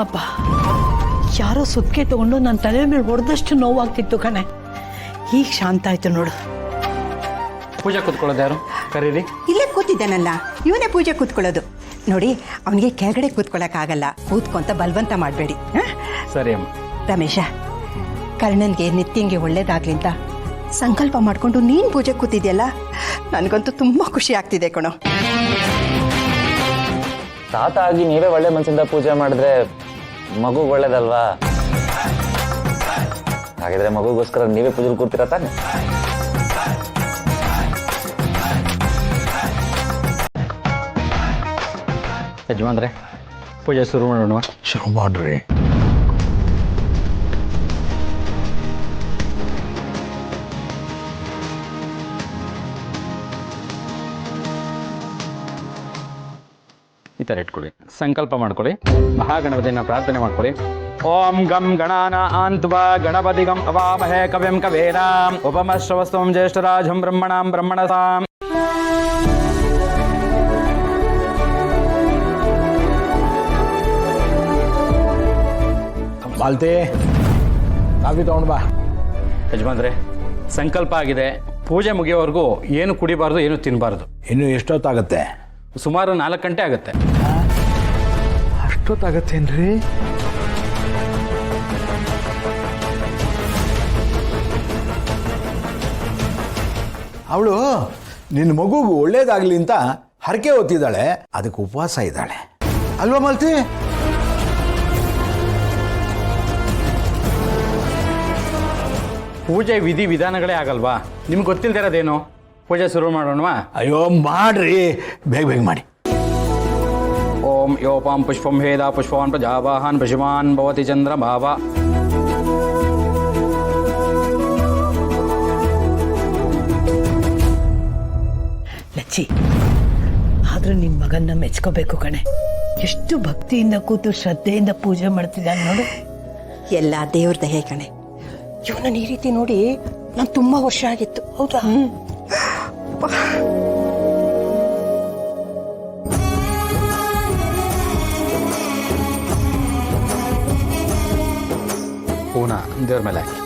ಅಪ್ಪ, ಯಾರೋ ಸುತ್ತಿಗೆ ತಗೊಂಡು ನನ್ನ ತಲೆ ಮೇಲೆ ಹೊಡೆದಷ್ಟು ನೋವಾಗ್ತಿತ್ತು ಕಣೆ. ಈಗ ಶಾಂತ ಆಯ್ತು ನೋಡು. ಪೂಜೆ ಕೂತ್ಕೊಳ್ಳೋದು ಯಾರು? ಕರೀರಿ. ಇಲ್ಲೇ ಕೂತಿದ್ದಾನಲ್ಲ, ಇವನೇ ಪೂಜೆ ಕೂತ್ಕೊಳ್ಳೋದು. ನೋಡಿ, ಅವನಿಗೆ ಕೆಳಗಡೆ ಕೂತ್ಕೊಳ್ಳೋಕ್ಕಾಗಲ್ಲ, ಕೂತ್ಕೊಂತ ಬಲವಂತ ಮಾಡಬೇಡಿ. ಸರಿ ಅಮ್ಮ. ರಮೇಶ, ಕರ್ಣನ್ಗೆ ನಿತ್ಯಂಗೆ ಒಳ್ಳೇದಾಗ್ಲಿ ಅಂತ ಸಂಕಲ್ಪ ಮಾಡಿಕೊಂಡು ನೀನು ಪೂಜೆ ಕೂತಿದ್ಯಲ್ಲ, ನನಗಂತೂ ತುಂಬ ಖುಷಿ ಆಗ್ತಿದೆ ಕಣೋ. ತಾತ ಆಗಿ ನೀವೇ ಒಳ್ಳೆ ಮನಸ್ಸಿಂದ ಪೂಜೆ ಮಾಡಿದ್ರೆ ಮಗು ಒಳ್ಳೇದಲ್ವಾ? ಹಾಗಿದ್ರೆ ಮಗುಗೋಸ್ಕರ ನೀವೇ ಪೂಜೆ ಕೂರ್ತೀರ ತಾನೆ? ಯಜಮಾನ್ರೆ, ಪೂಜೆ ಶುರು ಮಾಡೋಣ. ಶುರು ಮಾಡ್ರಿ. ಈ ಥರ ಇಟ್ಕೊಳ್ಳಿ, ಸಂಕಲ್ಪ ಮಾಡ್ಕೊಳ್ಳಿ, ಮಹಾಗಣಪತಿನ ಪ್ರಾರ್ಥನೆ ಮಾಡ್ಕೊಳ್ಳಿ. ಓಂ ಗಂ ಗಣಾನಾನ್ತ್ವಾ ಗಣಪತಿಗಂ ಅವಾಮಹೇ ಕವಿಂ ಕವೇನಾಂ ಉಪಮಶ್ರವಸ್ತುಂ ಜ್ಯೇಷ್ಠರಾಜಂ ಬ್ರಹ್ಮಣಾಂ ಬ್ರಹ್ಮಣಸಾಂ. ಮಾಲ್ತಿ, ಕಾಫಿ ತಗೊಂಡು ಬಾ. ಯಜಮಾನ್ರೆ, ಸಂಕಲ್ಪ ಆಗಿದೆ. ಪೂಜೆ ಮುಗಿಯೋವರೆಗೂ ಏನು ಕುಡಿಬಾರ್ದು, ಏನು ತಿನ್ನಬಾರ್ದು. ಇನ್ನು ಎಷ್ಟೊತ್ತಾಗತ್ತೆ? ಸುಮಾರು 4 ಗಂಟೆ ಆಗುತ್ತೆ. ಅಷ್ಟೊತ್ತಾಗತ್ತೇನ್ರಿ? ಅವಳು ನಿನ್ನ ಮಗುಗೂ ಒಳ್ಳೇದಾಗ್ಲಿ ಅಂತ ಹರಕೆ ಹೊತ್ತಿದ್ದಾಳೆ, ಅದಕ್ಕೆ ಉಪವಾಸ ಇದ್ದಾಳೆ ಅಲ್ವಾ ಮಾಲ್ತಿ? ಪೂಜೆ ವಿಧಿ ವಿಧಾನಗಳೇ ಆಗಲ್ವಾ? ನಿಮ್ಗೆ ಗೊತ್ತಿಲ್ದಿರೋದೇನು? ಪೂಜೆ ಶುರು ಮಾಡೋಣವಾ? ಅಯ್ಯೋ ಮಾಡ್ರಿ, ಬೇಗ ಬೇಗ ಮಾಡಿ. ಓಂ ಯೋಪಾಂ ಪುಷ್ಪಂ ಹೇದ ಪುಷ್ಪವಾನ್ ಪ್ರಜಾವಾಹನ್ ಪಶುಮಾನ್ ಭವತಿ ಚಂದ್ರ ಭಾವ. ಲಚ್ಚಿ, ಆದ್ರೂ ನಿನ್ನ ಮಗನ್ನ ಮೆಚ್ಕೋಬೇಕು ಕಣೆ. ಎಷ್ಟು ಭಕ್ತಿಯಿಂದ ಕೂತು ಶ್ರದ್ಧೆಯಿಂದ ಪೂಜೆ ಮಾಡ್ತಿದ್ದಾನೆ ನೋಡು. ಎಲ್ಲ ದೇವ್ರ ದಯೆ ಕಣೆ. ಇವನನ್ನ ಈ ರೀತಿ ನೋಡಿ ನಾನು ತುಂಬ ವರ್ಷ ಆಗಿತ್ತು. ಹೌದಾ? ಹೂನ ದೇವ್ರ ಮೇಲೆ ಹಾಕಿ.